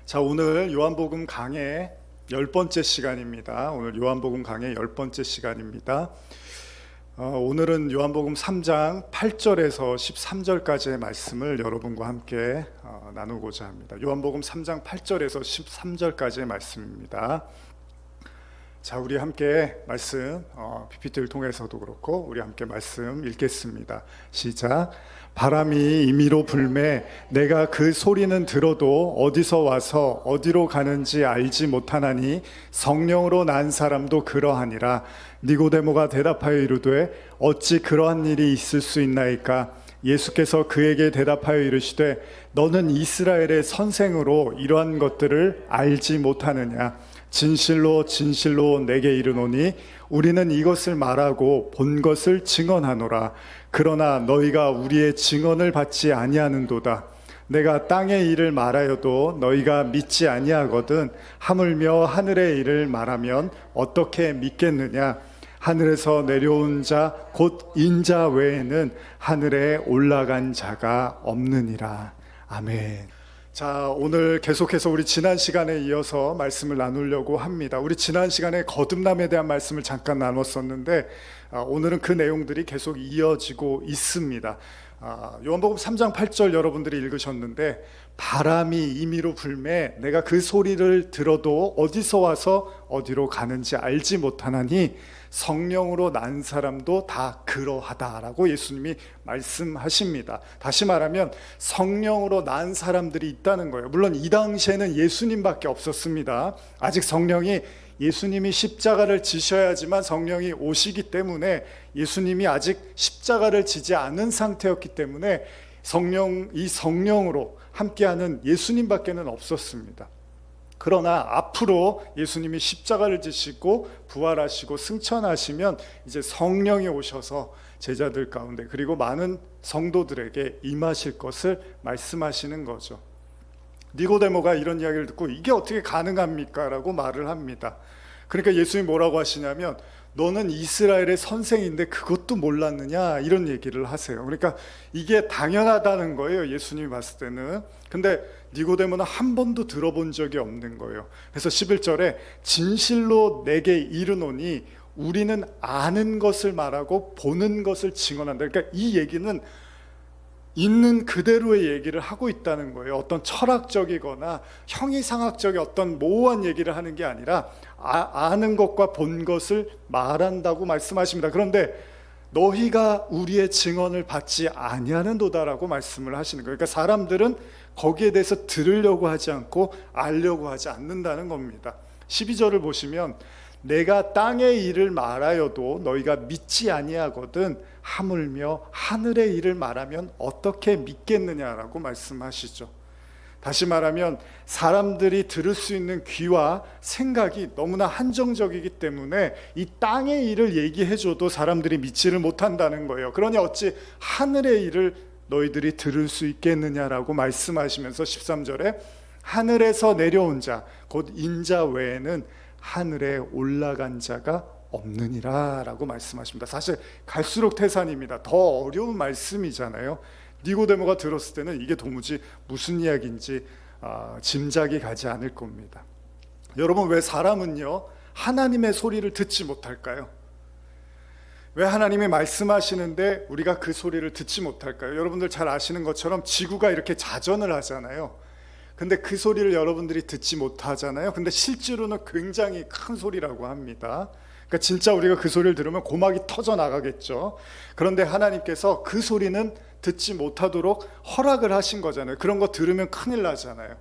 자, 오늘 요한복음 강의 10번째 시간입니다. 오늘 요한복음 강의 10번째 시간입니다. 오늘은 요한복음 3장 8절에서 13절까지의 말씀을 여러분과 함께 나누고자 합니다. 요한복음 3장 8절에서 13절까지의 말씀입니다. 자, 우리 함께 말씀 PPT를 통해서도 그렇고 우리 함께 말씀 읽겠습니다. 시작. 바람이 임의로 불매 내가 그 소리는 들어도 어디서 와서 어디로 가는지 알지 못하나니 성령으로 난 사람도 그러하니라. 니고데모가 대답하여 이르되 어찌 그러한 일이 있을 수 있나이까. 예수께서 그에게 대답하여 이르시되 너는 이스라엘의 선생으로 이러한 것들을 알지 못하느냐. 진실로 진실로 내게 이르노니 우리는 이것을 말하고 본 것을 증언하노라. 그러나 너희가 우리의 증언을 받지 아니하는도다. 내가 땅의 일을 말하여도 너희가 믿지 아니하거든 하물며 하늘의 일을 말하면 어떻게 믿겠느냐. 하늘에서 내려온 자 곧 인자 외에는 하늘에 올라간 자가 없느니라. 아멘. 자, 오늘 계속해서 우리 지난 시간에 이어서 말씀을 나누려고 합니다. 우리 지난 시간에 거듭남에 대한 말씀을 잠깐 나눴었는데 오늘은 그 내용들이 계속 이어지고 있습니다. 요한복음 3장 8절 여러분들이 읽으셨는데 바람이 임의로 불매 내가 그 소리를 들어도 어디서 와서 어디로 가는지 알지 못하나니 성령으로 난 사람도 다 그러하다라고 예수님이 말씀하십니다. 다시 말하면 성령으로 난 사람들이 있다는 거예요. 물론 이 당시에는 예수님밖에 없었습니다. 아직 성령이 예수님이 십자가를 지셔야지만 성령이 오시기 때문에 예수님이 아직 십자가를 지지 않은 상태였기 때문에 이 성령으로 함께하는 예수님밖에는 없었습니다. 그러나 앞으로 예수님이 십자가를 지시고 부활하시고 승천하시면 이제 성령이 오셔서 제자들 가운데 그리고 많은 성도들에게 임하실 것을 말씀하시는 거죠. 니고데모가 이런 이야기를 듣고 이게 어떻게 가능합니까? 라고 말을 합니다. 그러니까 예수님이 뭐라고 하시냐면 너는 이스라엘의 선생인데 그것도 몰랐느냐 이런 얘기를 하세요. 그러니까 이게 당연하다는 거예요. 예수님이 봤을 때는. 근데 니고데모는 한 번도 들어본 적이 없는 거예요. 그래서 11절에 진실로 내게 이르노니 우리는 아는 것을 말하고 보는 것을 증언한다. 그러니까 이 얘기는 있는 그대로의 얘기를 하고 있다는 거예요. 어떤 철학적이거나 형이상학적인 어떤 모호한 얘기를 하는 게 아니라 아는 것과 본 것을 말한다고 말씀하십니다. 그런데 너희가 우리의 증언을 받지 아니하는도다라고 말씀을 하시는 거예요. 그러니까 사람들은 거기에 대해서 들으려고 하지 않고 알려고 하지 않는다는 겁니다. 12절을 보시면 내가 땅의 일을 말하여도 너희가 믿지 아니하거든 하물며 하늘의 일을 말하면 어떻게 믿겠느냐라고 말씀하시죠. 다시 말하면 사람들이 들을 수 있는 귀와 생각이 너무나 한정적이기 때문에 이 땅의 일을 얘기해줘도 사람들이 믿지를 못한다는 거예요. 그러니 어찌 하늘의 일을 너희들이 들을 수 있겠느냐라고 말씀하시면서 13절에 하늘에서 내려온 자 곧 인자 외에는 하늘에 올라간 자가 없느니라 라고 말씀하십니다. 사실 갈수록 태산입니다. 더 어려운 말씀이잖아요. 니고데모가 들었을 때는 이게 도무지 무슨 이야기인지 짐작이 가지 않을 겁니다. 여러분, 왜 사람은요 하나님의 소리를 듣지 못할까요? 왜 하나님이 말씀하시는데 우리가 그 소리를 듣지 못할까요? 여러분들 잘 아시는 것처럼 지구가 이렇게 자전을 하잖아요. 근데 그 소리를 여러분들이 듣지 못하잖아요. 근데 실제로는 굉장히 큰 소리라고 합니다. 그러니까 진짜 우리가 그 소리를 들으면 고막이 터져 나가겠죠. 그런데 하나님께서 그 소리는 듣지 못하도록 허락을 하신 거잖아요. 그런 거 들으면 큰일 나잖아요.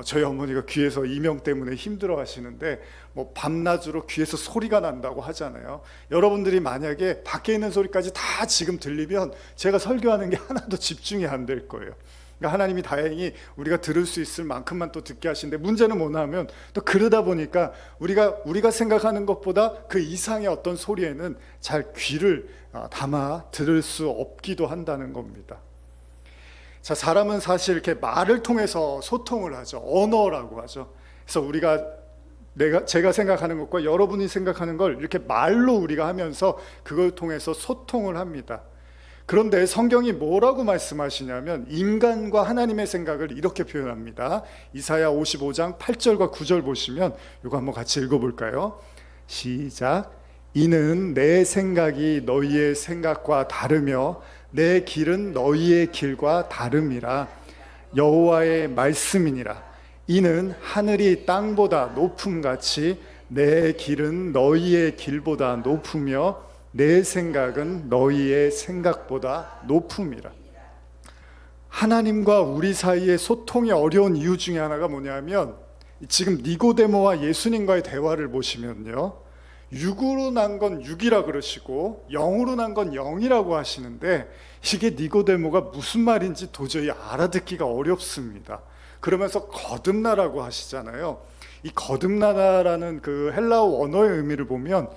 저희 어머니가 귀에서 이명 때문에 힘들어 하시는데 뭐 밤낮으로 귀에서 소리가 난다고 하잖아요. 여러분들이 만약에 밖에 있는 소리까지 다 지금 들리면 제가 설교하는 게 하나도 집중이 안 될 거예요. 그러니까 하나님이 다행히 우리가 들을 수 있을 만큼만 또 듣게 하시는데 문제는 뭐냐면 또 그러다 보니까 우리가 생각하는 것보다 그 이상의 어떤 소리에는 잘 귀를 담아 들을 수 없기도 한다는 겁니다. 자, 사람은 사실 이렇게 말을 통해서 소통을 하죠. 언어라고 하죠. 그래서 제가 생각하는 것과 여러분이 생각하는 걸 이렇게 말로 우리가 하면서 그걸 통해서 소통을 합니다. 그런데 성경이 뭐라고 말씀하시냐면 인간과 하나님의 생각을 이렇게 표현합니다. 이사야 55장 8절과 9절 보시면 이거 한번 같이 읽어볼까요? 시작. 이는 내 생각이 너희의 생각과 다르며 내 길은 너희의 길과 다름이라. 여호와의 말씀이니라. 이는 하늘이 땅보다 높음같이 내 길은 너희의 길보다 높으며 내 생각은 너희의 생각보다 높음이라. 하나님과 우리 사이의 소통이 어려운 이유 중에 하나가 뭐냐면 지금 니고데모와 예수님과의 대화를 보시면요, 육으로 난 건 육이라 그러시고 영으로 난 건 영이라고 하시는데 이게 니고데모가 무슨 말인지 도저히 알아듣기가 어렵습니다. 그러면서 거듭나라고 하시잖아요. 이 거듭나다라는 그 헬라어 원어의 의미를 보면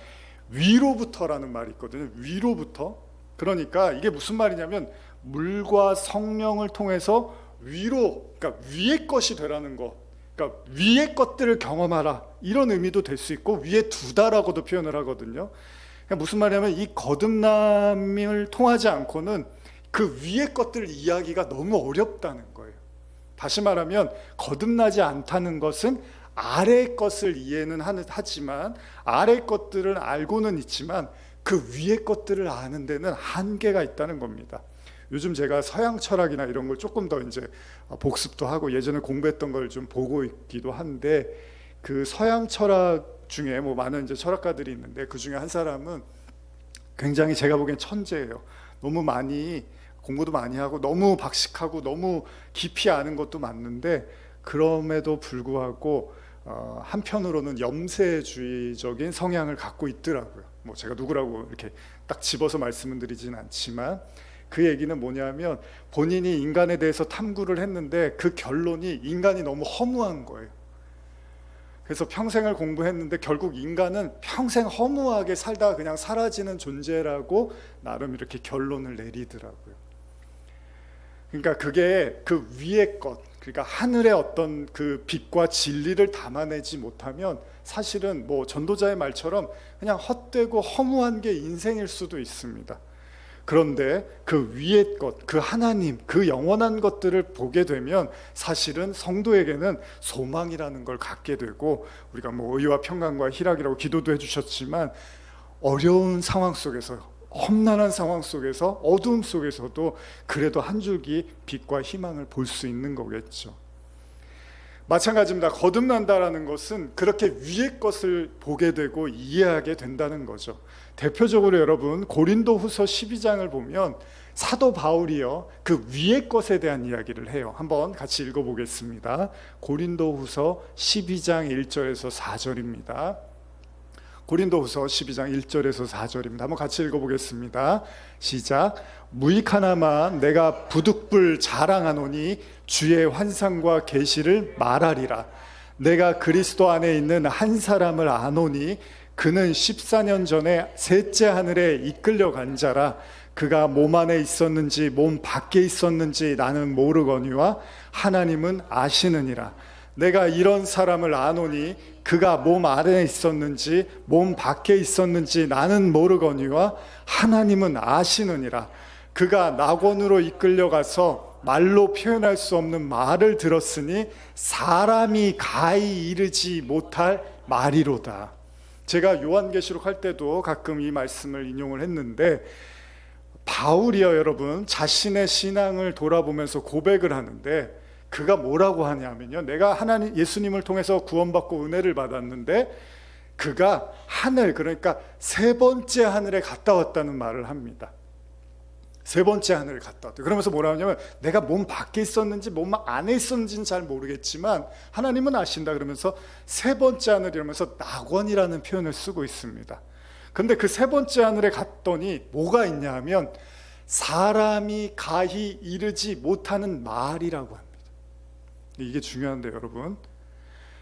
위로부터라는 말이 있거든요. 위로부터. 그러니까 이게 무슨 말이냐면 물과 성령을 통해서 위로, 그러니까 위의 것이 되라는 거. 그러니까 위의 것들을 경험하라, 이런 의미도 될 수 있고 위에 두다라고도 표현을 하거든요. 그러니까 무슨 말이냐면 이 거듭남을 통하지 않고는 그 위의 것들 이야기가 너무 어렵다는 거예요. 다시 말하면 거듭나지 않다는 것은 아래 것을 이해는 하지만 아래 것들을 알고는 있지만 그 위의 것들을 아는 데는 한계가 있다는 겁니다. 요즘 제가 서양 철학이나 이런 걸 조금 더 이제 복습도 하고 예전에 공부했던 걸 좀 보고 있기도 한데, 그 서양 철학 중에 뭐 많은 이제 철학가들이 있는데 그 중에 한 사람은 굉장히 제가 보기엔 천재예요. 너무 많이 공부도 많이 하고 너무 박식하고 너무 깊이 아는 것도 맞는데 그럼에도 불구하고 한편으로는 염세주의적인 성향을 갖고 있더라고요. 뭐 제가 누구라고 이렇게 딱 집어서 말씀을 드리진 않지만 그 얘기는 뭐냐면 본인이 인간에 대해서 탐구를 했는데 그 결론이 인간이 너무 허무한 거예요. 그래서 평생을 공부했는데 결국 인간은 평생 허무하게 살다가 그냥 사라지는 존재라고 나름 이렇게 결론을 내리더라고요. 그러니까 그게 그 위의 것, 그러니까 하늘의 어떤 그 빛과 진리를 담아내지 못하면 사실은 뭐 전도자의 말처럼 그냥 헛되고 허무한 게 인생일 수도 있습니다. 그런데 그 위의 것, 그 하나님, 그 영원한 것들을 보게 되면 사실은 성도에게는 소망이라는 걸 갖게 되고, 우리가 뭐 의와 평강과 희락이라고 기도도 해주셨지만 어려운 상황 속에서, 험난한 상황 속에서, 어두움 속에서도 그래도 한 줄기 빛과 희망을 볼 수 있는 거겠죠. 마찬가지입니다. 거듭난다라는 것은 그렇게 위의 것을 보게 되고 이해하게 된다는 거죠. 대표적으로 여러분 고린도후서 12장을 보면 사도 바울이요 그 위의 것에 대한 이야기를 해요. 한번 같이 읽어보겠습니다. 고린도후서 12장 1절에서 4절입니다. 고린도후서 12장 1절에서 4절입니다. 한번 같이 읽어보겠습니다. 시작. 무익하나마 내가 부득불 자랑하노니 주의 환상과 계시를 말하리라. 내가 그리스도 안에 있는 한 사람을 아노니 그는 14년 전에 셋째 하늘에 이끌려간 자라. 그가 몸 안에 있었는지 몸 밖에 있었는지 나는 모르거니와 하나님은 아시느니라. 내가 이런 사람을 아노니 그가 몸 안에 있었는지 몸 밖에 있었는지 나는 모르거니와 하나님은 아시느니라. 그가 낙원으로 이끌려가서 말로 표현할 수 없는 말을 들었으니 사람이 가히 이르지 못할 말이로다. 제가 요한계시록 할 때도 가끔 이 말씀을 인용을 했는데, 바울이요 여러분 자신의 신앙을 돌아보면서 고백을 하는데 그가 뭐라고 하냐면요, 내가 하나님 예수님을 통해서 구원받고 은혜를 받았는데 그가 하늘, 그러니까 세 번째 하늘에 갔다 왔다는 말을 합니다. 세 번째 하늘을 갔다 왔다. 그러면서 뭐라 하냐면 내가 몸 밖에 있었는지 몸 안에 있었는지는 잘 모르겠지만 하나님은 아신다. 그러면서 세 번째 하늘 이러면서 낙원이라는 표현을 쓰고 있습니다. 근데 그 세 번째 하늘에 갔더니 뭐가 있냐 하면 사람이 가히 이르지 못하는 말이라고 합니다. 이게 중요한데 여러분,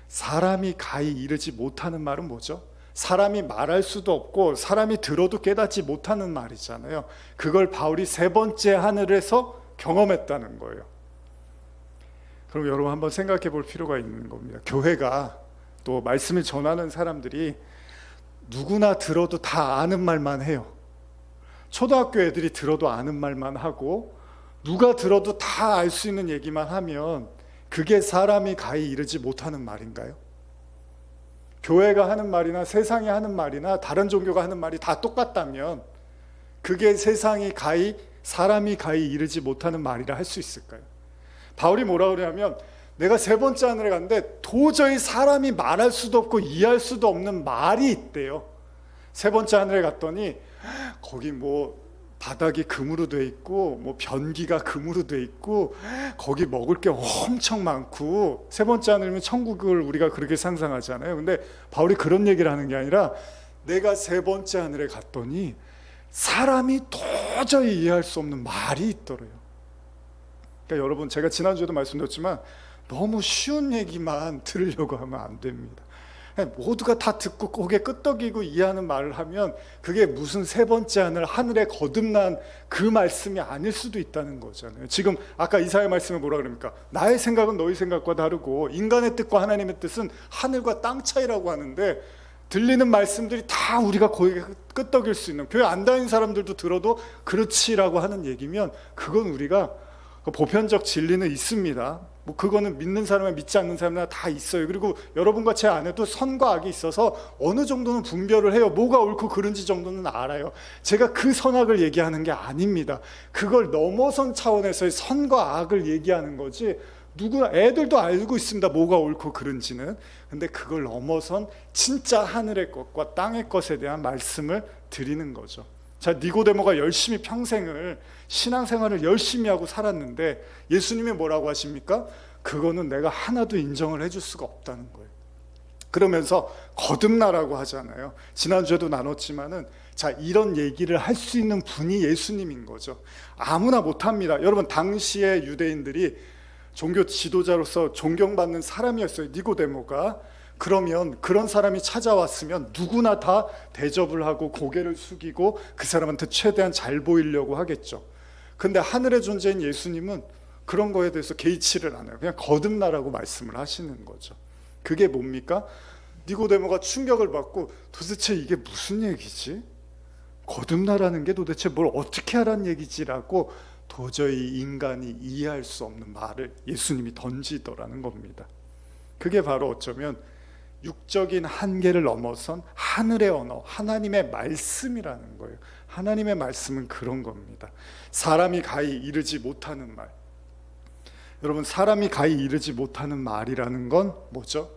사람이 가히 이르지 못하는 말은 뭐죠? 사람이 말할 수도 없고 사람이 들어도 깨닫지 못하는 말이잖아요. 그걸 바울이 세 번째 하늘에서 경험했다는 거예요. 그럼 여러분 한번 생각해 볼 필요가 있는 겁니다. 교회가 또 말씀을 전하는 사람들이 누구나 들어도 다 아는 말만 해요. 초등학교 애들이 들어도 아는 말만 하고 누가 들어도 다 알 수 있는 얘기만 하면 그게 사람이 가히 이르지 못하는 말인가요? 교회가 하는 말이나 세상이 하는 말이나 다른 종교가 하는 말이 다 똑같다면 그게 사람이 가히 이르지 못하는 말이라 할 수 있을까요? 바울이 뭐라 그러냐면 내가 세 번째 하늘에 갔는데 도저히 사람이 말할 수도 없고 이해할 수도 없는 말이 있대요. 세 번째 하늘에 갔더니 거기 바닥이 금으로 돼 있고 변기가 금으로 돼 있고 거기 먹을 게 엄청 많고, 세 번째 하늘이면 천국을 우리가 그렇게 상상하잖아요. 근데 바울이 그런 얘기를 하는 게 아니라 내가 세 번째 하늘에 갔더니 사람이 도저히 이해할 수 없는 말이 있더래요. 그러니까 여러분, 제가 지난주에도 말씀드렸지만 너무 쉬운 얘기만 들으려고 하면 안 됩니다. 모두가 다 듣고 고개 끄덕이고 이해하는 말을 하면 그게 무슨 세 번째 하늘에 거듭난 그 말씀이 아닐 수도 있다는 거잖아요. 지금 아까 이사야 말씀에 뭐라 그럽니까? 나의 생각은 너희 생각과 다르고 인간의 뜻과 하나님의 뜻은 하늘과 땅 차이라고 하는데, 들리는 말씀들이 다 우리가 고개 끄덕일 수 있는, 교회 안 다니는 사람들도 들어도 그렇지라고 하는 얘기면 그건 우리가 보편적 진리는 있습니다. 그거는 믿는 사람이나 믿지 않는 사람이나 다 있어요. 그리고 여러분과 제 안에도 선과 악이 있어서 어느 정도는 분별을 해요. 뭐가 옳고 그른지 정도는 알아요. 제가 그 선악을 얘기하는 게 아닙니다. 그걸 넘어선 차원에서의 선과 악을 얘기하는 거지, 누구나 애들도 알고 있습니다. 뭐가 옳고 그른지는. 근데 그걸 넘어선 진짜 하늘의 것과 땅의 것에 대한 말씀을 드리는 거죠. 자, 니고데모가 열심히 평생을 신앙생활을 열심히 하고 살았는데 예수님이 뭐라고 하십니까? 그거는 내가 하나도 인정을 해줄 수가 없다는 거예요. 그러면서 거듭나라고 하잖아요. 지난주에도 나눴지만은, 자, 이런 얘기를 할 수 있는 분이 예수님인 거죠. 아무나 못합니다. 여러분, 당시의 유대인들이 종교 지도자로서 존경받는 사람이었어요, 니고데모가. 그러면 그런 사람이 찾아왔으면 누구나 다 대접을 하고 고개를 숙이고 그 사람한테 최대한 잘 보이려고 하겠죠. 근데 하늘의 존재인 예수님은 그런 거에 대해서 개의치를 않아요. 그냥 거듭나라고 말씀을 하시는 거죠. 그게 뭡니까? 니고데모가 충격을 받고 도대체 이게 무슨 얘기지? 거듭나라는 게 도대체 뭘 어떻게 하라는 얘기지라고 도저히 인간이 이해할 수 없는 말을 예수님이 던지더라는 겁니다. 그게 바로 어쩌면 육적인 한계를 넘어선 하늘의 언어, 하나님의 말씀이라는 거예요. 하나님의 말씀은 그런 겁니다. 사람이 가히 이르지 못하는 말. 여러분, 사람이 가히 이르지 못하는 말이라는 건 뭐죠?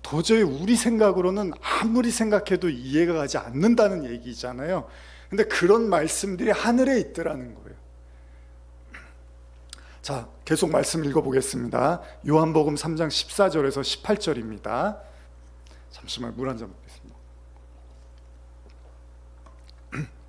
도저히 우리 생각으로는 아무리 생각해도 이해가 가지 않는다는 얘기잖아요. 근데 그런 말씀들이 하늘에 있더라는 거예요. 자, 계속 말씀 읽어보겠습니다. 요한복음 3장 14절에서 18절입니다. 잠시만, 물 한 잔 먹겠습니다.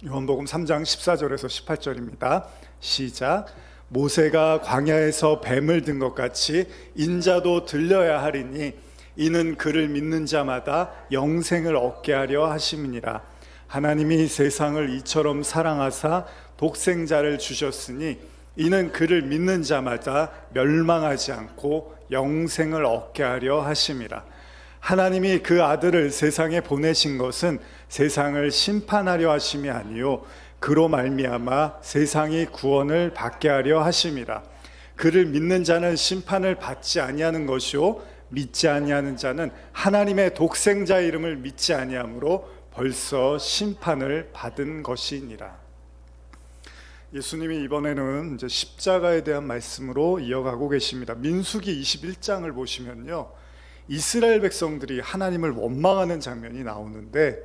요한복음 3장 14절에서 18절입니다. 시작. 모세가 광야에서 뱀을 든 것 같이 인자도 들려야 하리니 이는 그를 믿는 자마다 영생을 얻게 하려 하심이니라. 하나님이 세상을 이처럼 사랑하사 독생자를 주셨으니 이는 그를 믿는 자마다 멸망하지 않고 영생을 얻게 하려 하심이라. 하나님이 그 아들을 세상에 보내신 것은 세상을 심판하려 하심이 아니요 그로 말미암아 세상이 구원을 받게 하려 하심이라. 그를 믿는 자는 심판을 받지 아니하는 것이요 믿지 아니하는 자는 하나님의 독생자 이름을 믿지 아니하므로 벌써 심판을 받은 것이니라. 예수님이 이번에는 이제 십자가에 대한 말씀으로 이어가고 계십니다. 민수기 21장을 보시면요, 이스라엘 백성들이 하나님을 원망하는 장면이 나오는데,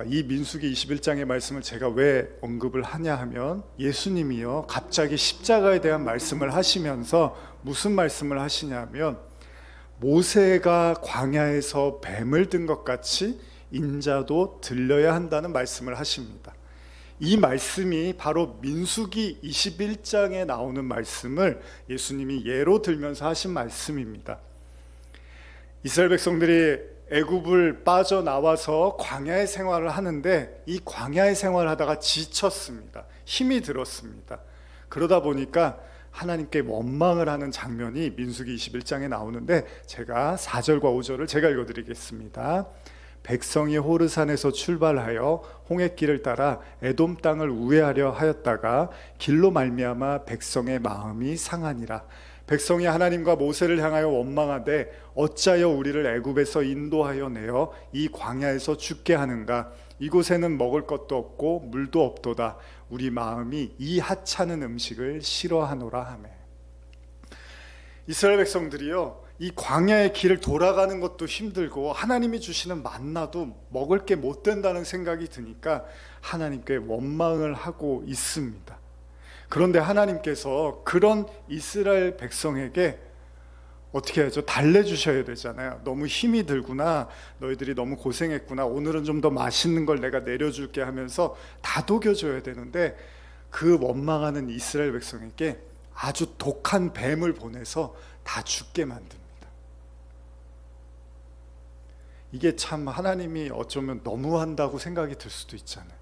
이 민수기 21장의 말씀을 제가 왜 언급을 하냐 하면, 예수님이요 갑자기 십자가에 대한 말씀을 하시면서 무슨 말씀을 하시냐면, 모세가 광야에서 뱀을 든 것 같이 인자도 들려야 한다는 말씀을 하십니다. 이 말씀이 바로 민수기 21장에 나오는 말씀을 예수님이 예로 들면서 하신 말씀입니다. 이스라엘 백성들이 애굽을 빠져나와서 광야의 생활을 하는데 이 광야의 생활을 하다가 지쳤습니다. 힘이 들었습니다. 그러다 보니까 하나님께 원망을 하는 장면이 민수기 21장에 나오는데, 제가 4절과 5절을 제가 읽어드리겠습니다. 백성이 호르산에서 출발하여 홍해길을 따라 에돔 땅을 우회하려 하였다가 길로 말미암아 백성의 마음이 상하니라. 백성이 하나님과 모세를 향하여 원망하되 어찌하여 우리를 애굽에서 인도하여 내어 이 광야에서 죽게 하는가? 이곳에는 먹을 것도 없고 물도 없도다. 우리 마음이 이 하찮은 음식을 싫어하노라 하매. 이스라엘 백성들이요, 이 광야의 길을 돌아가는 것도 힘들고 하나님이 주시는 만나도 먹을 게 못 된다는 생각이 드니까 하나님께 원망을 하고 있습니다. 그런데 하나님께서 그런 이스라엘 백성에게 어떻게 해야죠? 달래주셔야 되잖아요. 너무 힘이 들구나, 너희들이 너무 고생했구나, 오늘은 좀 더 맛있는 걸 내가 내려줄게 하면서 다독여줘야 되는데, 그 원망하는 이스라엘 백성에게 아주 독한 뱀을 보내서 다 죽게 만듭니다. 이게 참 하나님이 어쩌면 너무한다고 생각이 들 수도 있잖아요.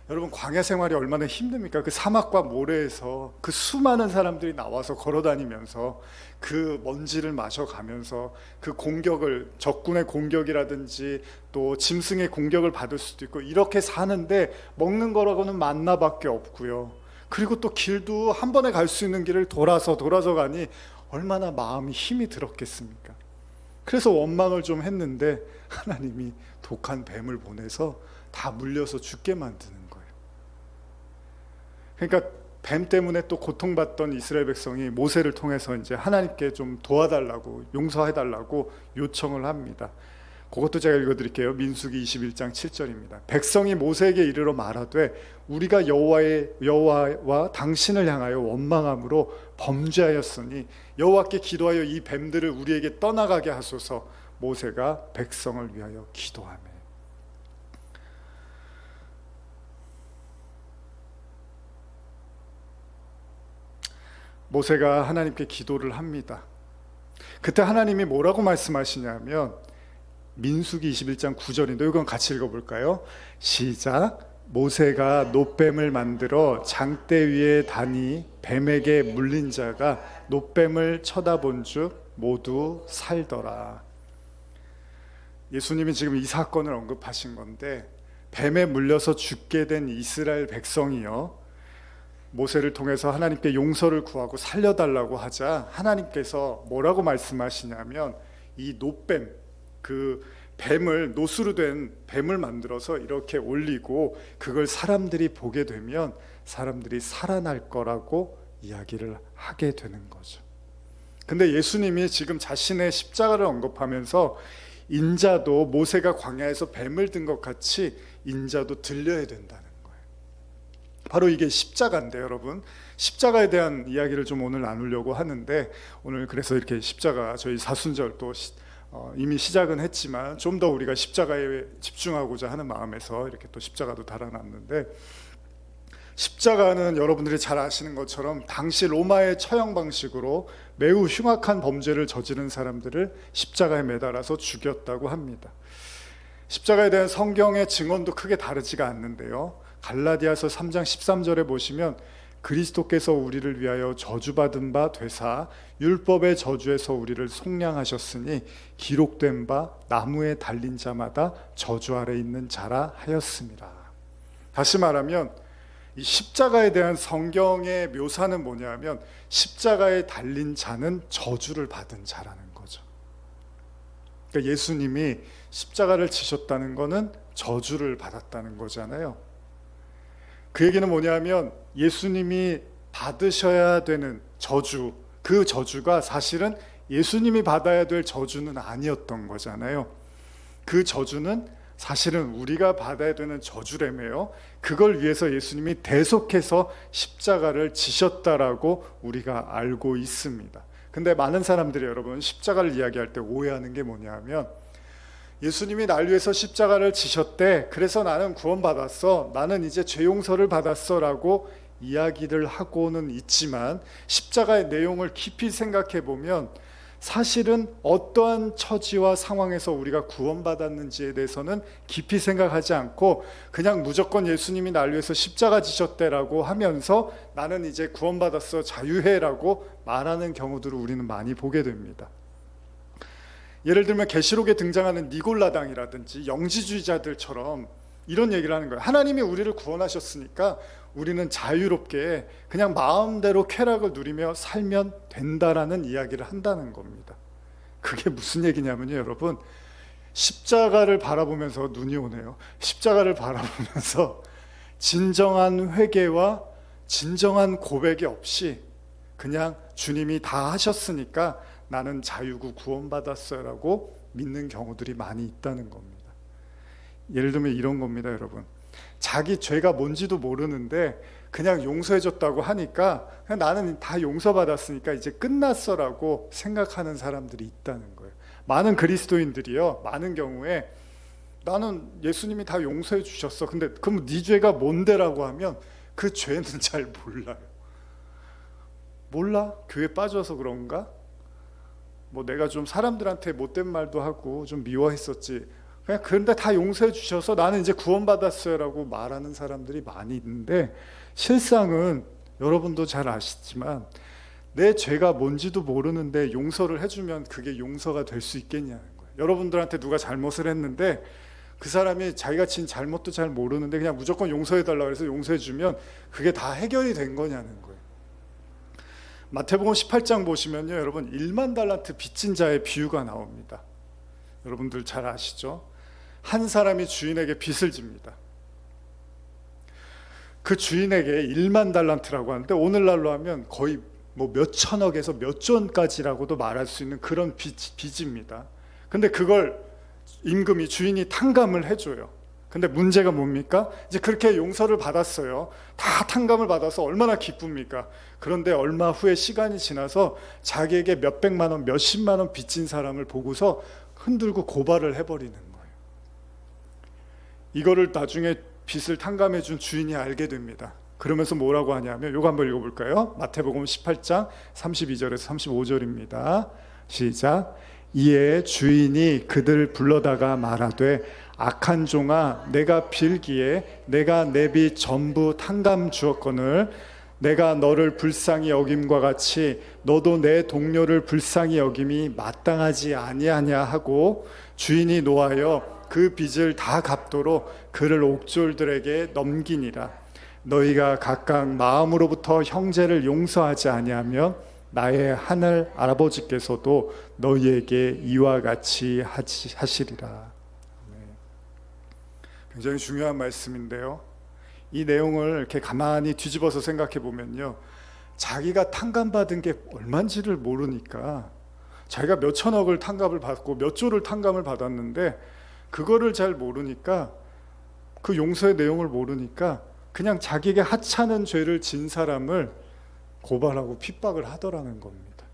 여러분, 광야 생활이 얼마나 힘듭니까? 그 사막과 모래에서 그 수많은 사람들이 나와서 걸어다니면서 그 먼지를 마셔가면서 그 공격을, 적군의 공격이라든지 또 짐승의 공격을 받을 수도 있고, 이렇게 사는데 먹는 거라고는 만나밖에 없고요. 그리고 또 길도 한 번에 갈 수 있는 길을 돌아서 가니 얼마나 마음이 힘이 들었겠습니까? 그래서 원망을 좀 했는데 하나님이 독한 뱀을 보내서 다 물려서 죽게 만드는 거예요. 그러니까 뱀 때문에 또 고통받던 이스라엘 백성이 모세를 통해서 이제 하나님께 좀 도와달라고, 용서해달라고 요청을 합니다. 그것도 제가 읽어드릴게요. 민수기 21장 7절입니다. 백성이 모세에게 이르러 말하되 우리가 여호와와 당신을 향하여 원망함으로 범죄하였으니 여호와께 기도하여 이 뱀들을 우리에게 떠나가게 하소서. 모세가 백성을 위하여 기도하며. 모세가 하나님께 기도를 합니다. 그때 하나님이 뭐라고 말씀하시냐면 민수기 21장 9절인데 이건 같이 읽어볼까요? 시작. 모세가 놋뱀을 만들어 장대 위에 다니 뱀에게 물린 자가 놋뱀을 쳐다본 즉 모두 살더라. 예수님이 지금 이 사건을 언급하신 건데, 뱀에 물려서 죽게 된 이스라엘 백성이요, 모세를 통해서 하나님께 용서를 구하고 살려달라고 하자 하나님께서 뭐라고 말씀하시냐면, 이 놋뱀, 그 뱀을, 놋으로 된 뱀을 만들어서 이렇게 올리고 그걸 사람들이 보게 되면 사람들이 살아날 거라고 이야기를 하게 되는 거죠. 근데 예수님이 지금 자신의 십자가를 언급하면서 인자도 모세가 광야에서 뱀을 든 것 같이 인자도 들려야 된다는 거예요. 바로 이게 십자가인데, 여러분, 십자가에 대한 이야기를 좀 오늘 나누려고 하는데, 오늘 그래서 이렇게 십자가, 저희 사순절 또 이미 시작은 했지만 좀 더 우리가 십자가에 집중하고자 하는 마음에서 이렇게 또 십자가도 달아놨는데, 십자가는 여러분들이 잘 아시는 것처럼 당시 로마의 처형 방식으로 매우 흉악한 범죄를 저지른 사람들을 십자가에 매달아서 죽였다고 합니다. 십자가에 대한 성경의 증언도 크게 다르지가 않는데요, 갈라디아서 3장 13절에 보시면 그리스도께서 우리를 위하여 저주받은 바 되사 율법의 저주에서 우리를 속량하셨으니 기록된 바 나무에 달린 자마다 저주 아래 있는 자라 하였습니다. 다시 말하면 이 십자가에 대한 성경의 묘사는 뭐냐면, 십자가에 달린 자는 저주를 받은 자라는 거죠. 그러니까 예수님이 십자가를 지셨다는 것은 저주를 받았다는 거잖아요. 그 얘기는 뭐냐면 예수님이 받으셔야 되는 저주, 그 저주가 사실은 예수님이 받아야 될 저주는 아니었던 거잖아요. 그 저주는 사실은 우리가 받아야 되는 저주라며요. 그걸 위해서 예수님이 대속해서 십자가를 지셨다라고 우리가 알고 있습니다. 근데 많은 사람들이, 여러분, 십자가를 이야기할 때 오해하는 게 뭐냐면, 예수님이 날 위해서 십자가를 지셨대, 그래서 나는 구원받았어, 나는 이제 죄 용서를 받았어 라고 이야기를 하고는 있지만, 십자가의 내용을 깊이 생각해 보면 사실은 어떠한 처지와 상황에서 우리가 구원받았는지에 대해서는 깊이 생각하지 않고 그냥 무조건 예수님이 날 위해서 십자가 지셨대라고 하면서 나는 이제 구원받았어, 자유해 라고 말하는 경우들을 우리는 많이 보게 됩니다. 예를 들면 계시록에 등장하는 니골라당이라든지 영지주의자들처럼 이런 얘기를 하는 거예요. 하나님이 우리를 구원하셨으니까 우리는 자유롭게 그냥 마음대로 쾌락을 누리며 살면 된다라는 이야기를 한다는 겁니다. 그게 무슨 얘기냐면요, 여러분, 십자가를 바라보면서 눈이 오네요. 십자가를 바라보면서 진정한 회개와 진정한 고백이 없이 그냥 주님이 다 하셨으니까 나는 자유고 구원받았어요 라고 믿는 경우들이 많이 있다는 겁니다. 예를 들면 이런 겁니다, 여러분. 자기 죄가 뭔지도 모르는데 그냥 용서해줬다고 하니까 그냥 나는 다 용서받았으니까 이제 끝났어라고 생각하는 사람들이 있다는 거예요. 많은 그리스도인들이요, 많은 경우에 나는 예수님이 다 용서해 주셨어. 근데 그럼 네 죄가 뭔데라고 하면 그 죄는 잘 몰라요. 몰라? 교회 빠져서 그런가? 뭐 내가 좀 사람들한테 못된 말도 하고 좀 미워했었지. 그냥 그런데 다 용서해 주셔서 나는 이제 구원받았어요라고 말하는 사람들이 많이 있는데, 실상은 여러분도 잘 아시지만 내 죄가 뭔지도 모르는데 용서를 해주면 그게 용서가 될 수 있겠냐는 거예요. 여러분들한테 누가 잘못을 했는데 그 사람이 자기가 친 잘못도 잘 모르는데 그냥 무조건 용서해달라고 해서 용서해주면 그게 다 해결이 된 거냐는 거예요. 마태복음 18장 보시면요, 여러분 1만 달란트 빚진 자의 비유가 나옵니다. 여러분들 잘 아시죠? 한 사람이 주인에게 빚을 집니다. 그 주인에게 1만 달란트라고 하는데 오늘날로 하면 거의 뭐 몇 천억에서 몇 조원까지라고도 말할 수 있는 그런 빚입니다. 근데 그걸 임금이, 주인이 탕감을 해줘요. 근데 문제가 뭡니까? 이제 그렇게 용서를 받았어요. 다 탕감을 받아서 얼마나 기쁩니까? 그런데 얼마 후에 시간이 지나서 자기에게 몇백만 원, 몇십만 원 빚진 사람을 보고서 흔들고 고발을 해버리는 거예요. 이거를 나중에 빚을 탕감해 준 주인이 알게 됩니다. 그러면서 뭐라고 하냐면, 이거 한번 읽어볼까요? 마태복음 18장 32절에서 35절입니다. 시작. 이에 주인이 그들 불러다가 말하되, 악한 종아, 내가 빌기에 내가 내 빚 전부 탕감 주었거늘 내가 너를 불쌍히 여김과 같이 너도 내 동료를 불쌍히 여김이 마땅하지 아니하냐 하고 주인이 노하여 그 빚을 다 갚도록 그를 옥졸들에게 넘기니라. 너희가 각각 마음으로부터 형제를 용서하지 아니하면 나의 하늘 아버지께서도 너희에게 이와 같이 하시리라. 굉장히 중요한 말씀인데요, 이 내용을 이렇게 가만히 뒤집어서 생각해 보면요, 자기가 탕감받은 게 얼마인지를 모르니까, 자기가 몇 천억을 탕감을 받고 몇 조를 탕감을 받았는데 그거를 잘 모르니까, 그 용서의 내용을 모르니까 그냥 자기에게 하찮은 죄를 진 사람을 고발하고 핍박을 하더라는 겁니다.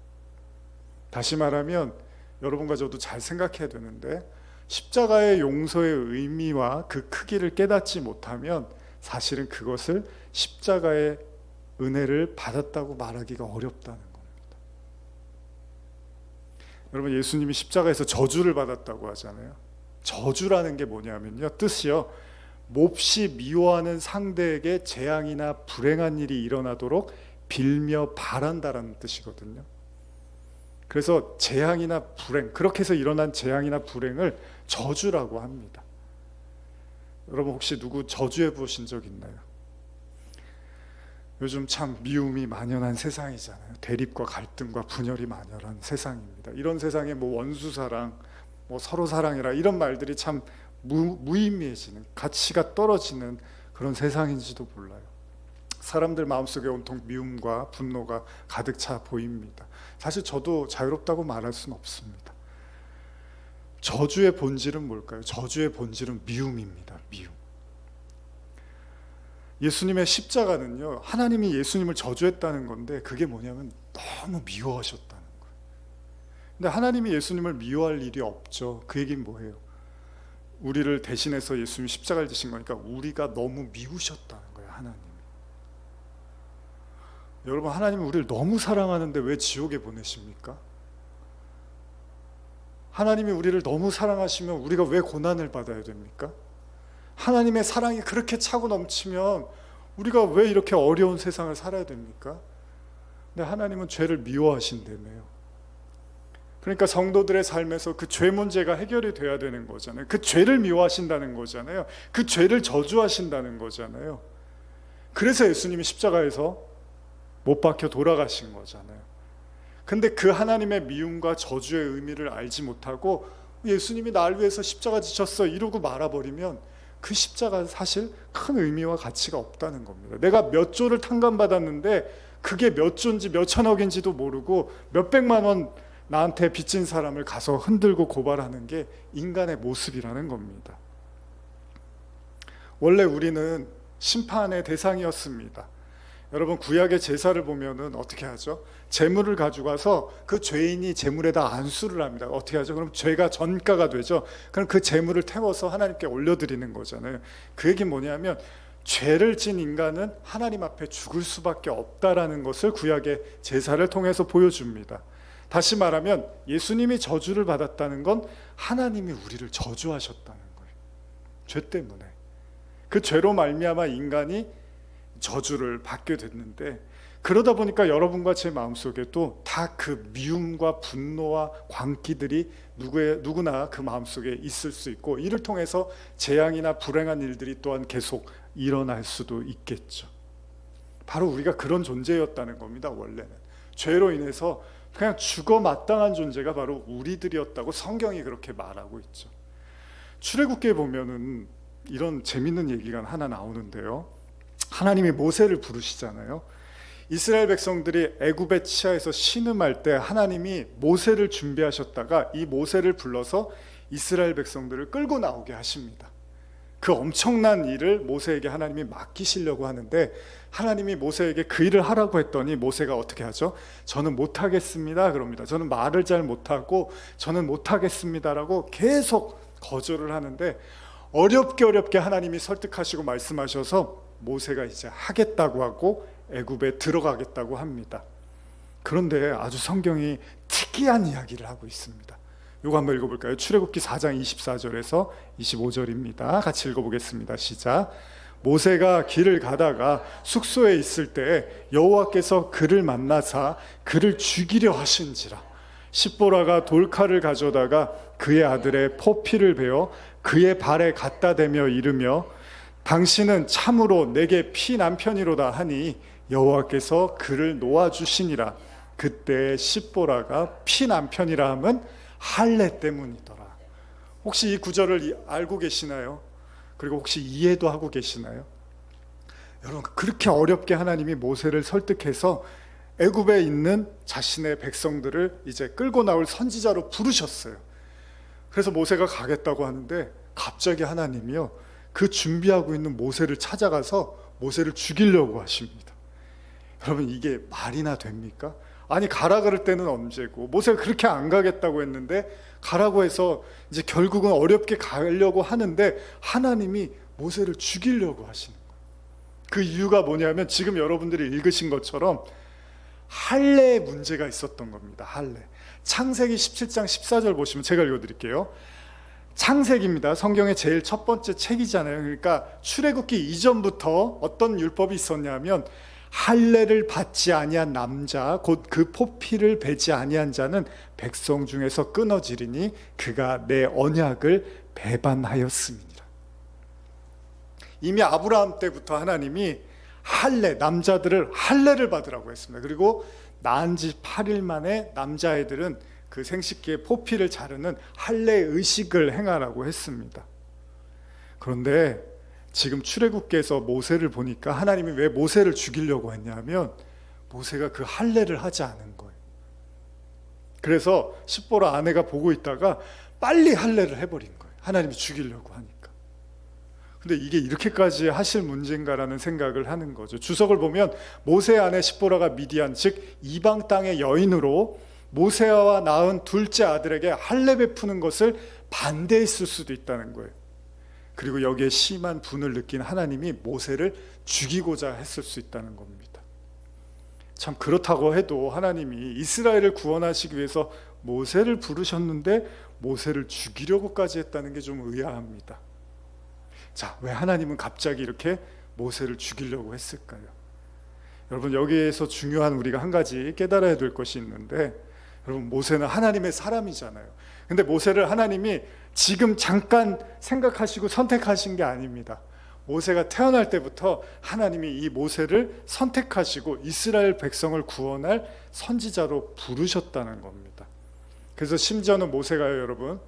다시 말하면 여러분과 저도 잘 생각해야 되는데, 십자가의 용서의 의미와 그 크기를 깨닫지 못하면 사실은 그것을 십자가의 은혜를 받았다고 말하기가 어렵다는 겁니다. 여러분, 예수님이 십자가에서 저주를 받았다고 하잖아요. 저주라는 게 뭐냐면요, 뜻이요, 몹시 미워하는 상대에게 재앙이나 불행한 일이 일어나도록 빌며 바란다라는 뜻이거든요. 그래서 재앙이나 불행, 그렇게 해서 일어난 재앙이나 불행을 저주라고 합니다. 여러분 혹시 누구 저주해 보신 적 있나요? 요즘 참 미움이 만연한 세상이잖아요. 대립과 갈등과 분열이 만연한 세상입니다. 이런 세상에 뭐 원수사랑, 뭐 서로사랑이라 이런 말들이 참 무의미해지는, 가치가 떨어지는 그런 세상인지도 몰라요. 사람들 마음속에 온통 미움과 분노가 가득 차 보입니다. 사실 저도 자유롭다고 말할 수는 없습니다. 저주의 본질은 뭘까요? 저주의 본질은 미움입니다. 미움. 예수님의 십자가는요, 하나님이 예수님을 저주했다는 건데 그게 뭐냐면 너무 미워하셨다는 거예요. 근데 하나님이 예수님을 미워할 일이 없죠. 그 얘기는 뭐예요? 우리를 대신해서 예수님이 십자가를 지신 거니까 우리가 너무 미우셨다는 거예요, 하나님. 여러분, 하나님은 우리를 너무 사랑하는데 왜 지옥에 보내십니까? 하나님이 우리를 너무 사랑하시면 우리가 왜 고난을 받아야 됩니까? 하나님의 사랑이 그렇게 차고 넘치면 우리가 왜 이렇게 어려운 세상을 살아야 됩니까? 근데 하나님은 죄를 미워하신다며요. 그러니까 성도들의 삶에서 그 죄 문제가 해결이 돼야 되는 거잖아요. 그 죄를 미워하신다는 거잖아요. 그 죄를 저주하신다는 거잖아요. 그래서 예수님이 십자가에서 못 박혀 돌아가신 거잖아요. 근데 그 하나님의 미움과 저주의 의미를 알지 못하고 예수님이 날 위해서 십자가 지셨어 이러고 말아버리면 그 십자가는 사실 큰 의미와 가치가 없다는 겁니다. 내가 몇 조를 탕감받았는데 그게 몇 조인지 몇 천억인지도 모르고 몇 백만 원 나한테 빚진 사람을 가서 흔들고 고발하는 게 인간의 모습이라는 겁니다. 원래 우리는 심판의 대상이었습니다. 여러분, 구약의 제사를 보면은 어떻게 하죠? 제물을 가져가서 그 죄인이 제물에다 안수를 합니다. 어떻게 하죠? 그럼 죄가 전가가 되죠. 그럼 그 제물을 태워서 하나님께 올려드리는 거잖아요. 그 얘기는 뭐냐면 죄를 진 인간은 하나님 앞에 죽을 수밖에 없다라는 것을 구약의 제사를 통해서 보여줍니다. 다시 말하면 예수님이 저주를 받았다는 건 하나님이 우리를 저주하셨다는 거예요. 죄 때문에. 그 죄로 말미암아 인간이 저주를 받게 됐는데, 그러다 보니까 여러분과 제 마음속에도 다 그 미움과 분노와 광기들이 누구나 그 마음속에 있을 수 있고, 이를 통해서 재앙이나 불행한 일들이 또한 계속 일어날 수도 있겠죠. 바로 우리가 그런 존재였다는 겁니다. 원래는 죄로 인해서 그냥 죽어 마땅한 존재가 바로 우리들이었다고 성경이 그렇게 말하고 있죠. 출애굽기에 보면은 이런 재밌는 얘기가 하나 나오는데요. 하나님이 모세를 부르시잖아요. 이스라엘 백성들이 애굽의 치하에서 신음할 때 하나님이 모세를 준비하셨다가 이 모세를 불러서 이스라엘 백성들을 끌고 나오게 하십니다. 그 엄청난 일을 모세에게 하나님이 맡기시려고 하는데, 하나님이 모세에게 그 일을 하라고 했더니 모세가 어떻게 하죠? 저는 못하겠습니다 그럽니다. 저는 말을 잘 못하고 저는 못하겠습니다라고 계속 거절을 하는데, 어렵게 하나님이 설득하시고 말씀하셔서 모세가 이제 하겠다고 하고 애굽에 들어가겠다고 합니다. 그런데 아주 성경이 특이한 이야기를 하고 있습니다. 이거 한번 읽어볼까요? 출애굽기 4장 24절에서 25절입니다. 같이 읽어보겠습니다. 시작. 모세가 길을 가다가 숙소에 있을 때 여호와께서 그를 만나사 그를 죽이려 하신지라. 십보라가 돌칼을 가져다가 그의 아들의 포피를 베어 그의 발에 갖다 대며 이르며 당신은 참으로 내게 피남편이로다 하니 여호와께서 그를 놓아주시니라. 그때 십보라가 피남편이라 함은 할례 때문이더라. 혹시 이 구절을 알고 계시나요? 그리고 혹시 이해도 하고 계시나요? 여러분, 그렇게 어렵게 하나님이 모세를 설득해서 애굽에 있는 자신의 백성들을 이제 끌고 나올 선지자로 부르셨어요. 그래서 모세가 가겠다고 하는데 갑자기 하나님이요, 그 준비하고 있는 모세를 찾아가서 모세를 죽이려고 하십니다. 여러분, 이게 말이나 됩니까? 아니, 가라 그럴 때는 언제고, 모세가 그렇게 안 가겠다고 했는데 가라고 해서 이제 결국은 어렵게 가려고 하는데 하나님이 모세를 죽이려고 하시는 거예요. 그 이유가 뭐냐면 지금 여러분들이 읽으신 것처럼 할례의 문제가 있었던 겁니다. 할례. 창세기 17장 14절 보시면, 제가 읽어드릴게요. 창세기입니다. 성경의 제일 첫 번째 책이잖아요. 그러니까 출애굽기 이전부터 어떤 율법이 있었냐면, 할례를 받지 아니한 남자, 곧 그 포피를 베지 아니한 자는 백성 중에서 끊어지리니 그가 내 언약을 배반하였음이니라. 이미 아브라함 때부터 하나님이 할례, 남자들을 할례를 받으라고 했습니다. 그리고 낳은 지 8일 만에 남자애들은 그 생식기의 포피를 자르는 할례 의식을 행하라고 했습니다. 그런데 지금 출애굽기에서 모세를 보니까 하나님이 왜 모세를 죽이려고 했냐면 모세가 그 할례를 하지 않은 거예요. 그래서 십보라 아내가 보고 있다가 빨리 할례를 해버린 거예요. 하나님이 죽이려고 하니까. 근데 이게 이렇게까지 하실 문제인가라는 생각을 하는 거죠. 주석을 보면 모세 아내 십보라가 미디안, 즉 이방 땅의 여인으로 모세와 낳은 둘째 아들에게 할례 베푸는 것을 반대했을 수도 있다는 거예요. 그리고 여기에 심한 분을 느낀 하나님이 모세를 죽이고자 했을 수 있다는 겁니다. 참, 그렇다고 해도 하나님이 이스라엘을 구원하시기 위해서 모세를 부르셨는데 모세를 죽이려고까지 했다는 게 좀 의아합니다. 자, 왜 하나님은 갑자기 이렇게 모세를 죽이려고 했을까요? 여러분, 여기에서 중요한 우리가 한 가지 깨달아야 될 것이 있는데, 여러분, 모세는 하나님의 사람이잖아요. 근데 모세를 하나님이 지금 잠깐 생각하시고 선택하신 게 아닙니다. 모세가 태어날 때부터 하나님이 이 모세를 선택하시고 이스라엘 백성을 구원할 선지자로 부르셨다는 겁니다. 그래서 심지어는 모세가요, 여러분,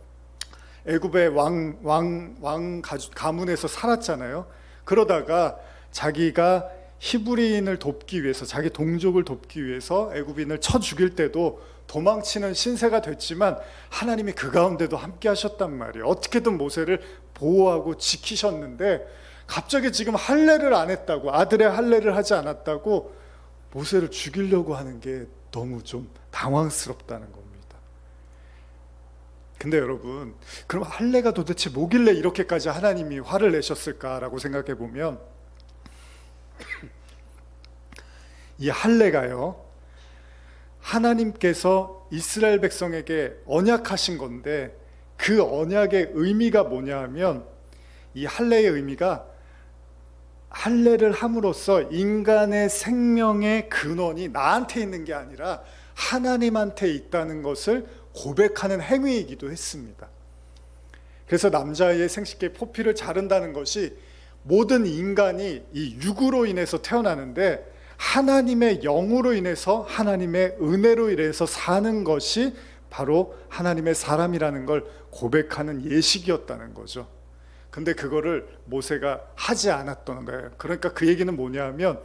애굽의 왕 가문에서 살았잖아요. 그러다가 자기가 히브리인을 돕기 위해서, 자기 동족을 돕기 위해서 애굽인을 쳐 죽일 때도 도망치는 신세가 됐지만 하나님이 그 가운데도 함께 하셨단 말이에요. 어떻게든 모세를 보호하고 지키셨는데 갑자기 지금 할례를 안 했다고, 아들의 할례를 하지 않았다고 모세를 죽이려고 하는 게 너무 좀 당황스럽다는 겁니다. 근데 여러분, 그럼 할례가 도대체 뭐길래 이렇게까지 하나님이 화를 내셨을까라고 생각해 보면, 이 할례가요, 하나님께서 이스라엘 백성에게 언약하신 건데, 그 언약의 의미가 뭐냐 하면, 이 할례의 의미가 할례를 함으로써 인간의 생명의 근원이 나한테 있는 게 아니라 하나님한테 있다는 것을 고백하는 행위이기도 했습니다. 그래서 남자의 생식기의 포피를 자른다는 것이 모든 인간이 이 육으로 인해서 태어나는데 하나님의 영으로 인해서, 하나님의 은혜로 인해서 사는 것이 바로 하나님의 사람이라는 걸 고백하는 예식이었다는 거죠. 근데 그거를 모세가 하지 않았던 거예요. 그러니까 그 얘기는 뭐냐 하면,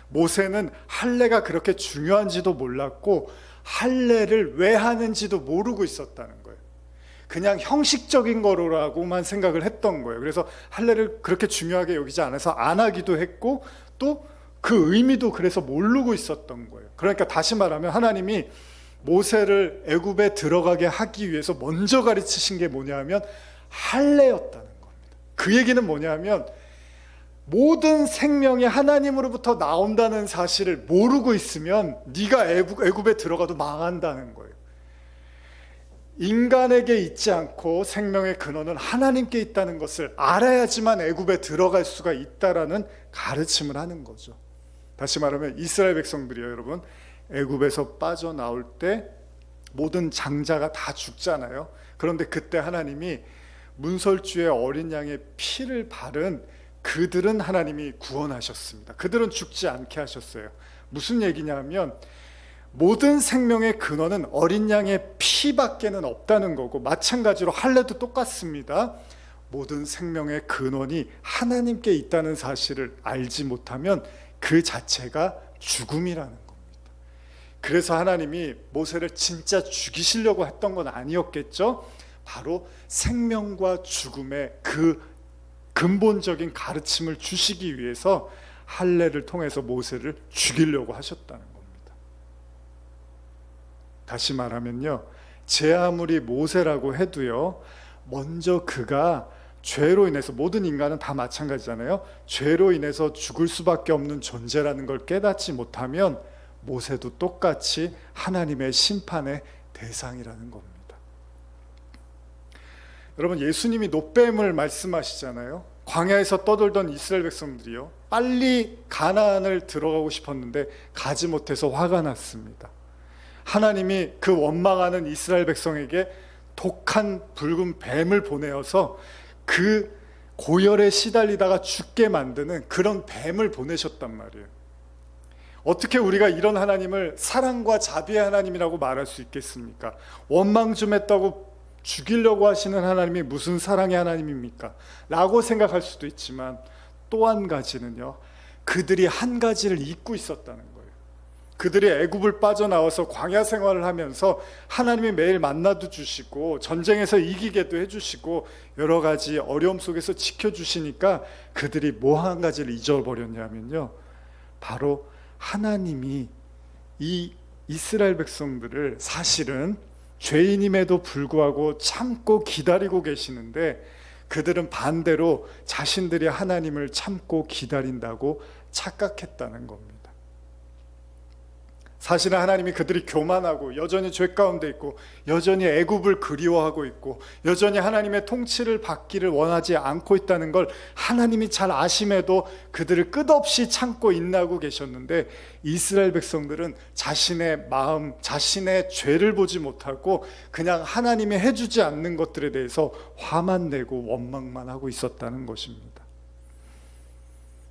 모세는 할례가 그렇게 중요한지도 몰랐고 할례를 왜 하는지도 모르고 있었다는 거예요. 그냥 형식적인 거로라고만 생각을 했던 거예요. 그래서 할례를 그렇게 중요하게 여기지 않아서 안 하기도 했고, 또 그 의미도 그래서 모르고 있었던 거예요. 그러니까 다시 말하면 하나님이 모세를 애굽에 들어가게 하기 위해서 먼저 가르치신 게 뭐냐면 할례였다는 겁니다. 그 얘기는 뭐냐면 모든 생명이 하나님으로부터 나온다는 사실을 모르고 있으면 네가 애굽에 들어가도 망한다는 거예요. 인간에게 있지 않고 생명의 근원은 하나님께 있다는 것을 알아야지만 애굽에 들어갈 수가 있다라는 가르침을 하는 거죠. 다시 말하면 이스라엘 백성들이요, 여러분, 애굽에서 빠져나올 때 모든 장자가 다 죽잖아요. 그런데 그때 하나님이 문설주의 어린 양의 피를 바른 그들은 하나님이 구원하셨습니다. 그들은 죽지 않게 하셨어요. 무슨 얘기냐면 모든 생명의 근원은 어린 양의 피밖에는 없다는 거고, 마찬가지로 할례도 똑같습니다. 모든 생명의 근원이 하나님께 있다는 사실을 알지 못하면 그 자체가 죽음이라는 겁니다. 그래서 하나님이 모세를 진짜 죽이시려고 했던 건 아니었겠죠? 바로 생명과 죽음의 그 근본적인 가르침을 주시기 위해서 할례를 통해서 모세를 죽이려고 하셨다는 겁니다. 다시 말하면요, 제 아무리 모세라고 해도요, 먼저 그가 죄로 인해서, 모든 인간은 다 마찬가지잖아요. 죄로 인해서 죽을 수밖에 없는 존재라는 걸 깨닫지 못하면 모세도 똑같이 하나님의 심판의 대상이라는 겁니다. 여러분, 예수님이 노뱀을 말씀하시잖아요. 광야에서 떠돌던 이스라엘 백성들이요, 빨리 가나안을 들어가고 싶었는데 가지 못해서 화가 났습니다. 하나님이 그 원망하는 이스라엘 백성에게 독한 붉은 뱀을 보내어서 그 고열에 시달리다가 죽게 만드는 그런 뱀을 보내셨단 말이에요. 어떻게 우리가 이런 하나님을 사랑과 자비의 하나님이라고 말할 수 있겠습니까? 원망 좀 했다고 죽이려고 하시는 하나님이 무슨 사랑의 하나님입니까? 라고 생각할 수도 있지만, 또 한 가지는요, 그들이 한 가지를 잊고 있었다는 거예요. 그들이 애굽을 빠져나와서 광야 생활을 하면서 하나님이 매일 만나도 주시고 전쟁에서 이기게도 해주시고 여러 가지 어려움 속에서 지켜주시니까 그들이 뭐 한 가지를 잊어버렸냐면요, 바로 하나님이 이 이스라엘 백성들을 사실은 죄인임에도 불구하고 참고 기다리고 계시는데, 그들은 반대로 자신들이 하나님을 참고 기다린다고 착각했다는 겁니다. 사실은 하나님이 그들이 교만하고 여전히 죄 가운데 있고 여전히 애굽을 그리워하고 있고 여전히 하나님의 통치를 받기를 원하지 않고 있다는 걸 하나님이 잘 아심에도 그들을 끝없이 참고 인내하고 계셨는데, 이스라엘 백성들은 자신의 마음, 자신의 죄를 보지 못하고 그냥 하나님이 해주지 않는 것들에 대해서 화만 내고 원망만 하고 있었다는 것입니다.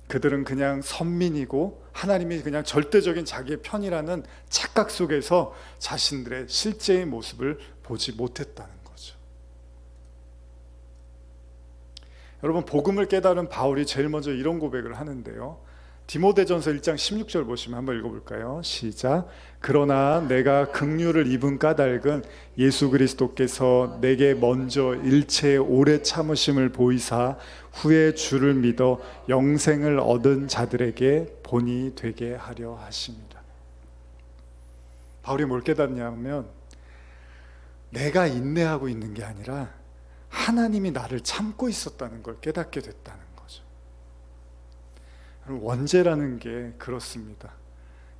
그들은 그냥 선민이고 하나님이 그냥 절대적인 자기의 편이라는 착각 속에서 자신들의 실제의 모습을 보지 못했다는 거죠. 여러분, 복음을 깨달은 바울이 제일 먼저 이런 고백을 하는데요, 디모데전서 1장 16절 보시면 한번 읽어볼까요? 시작. 그러나 내가 긍휼을 입은 까닭은 예수 그리스도께서 내게 먼저 일체의 오래 참으심을 보이사 후에 주를 믿어 영생을 얻은 자들에게 본이 되게 하려 하십니다. 바울이 뭘 깨닫냐면, 내가 인내하고 있는 게 아니라 하나님이 나를 참고 있었다는 걸 깨닫게 됐다는 거죠. 원죄라는 게 그렇습니다.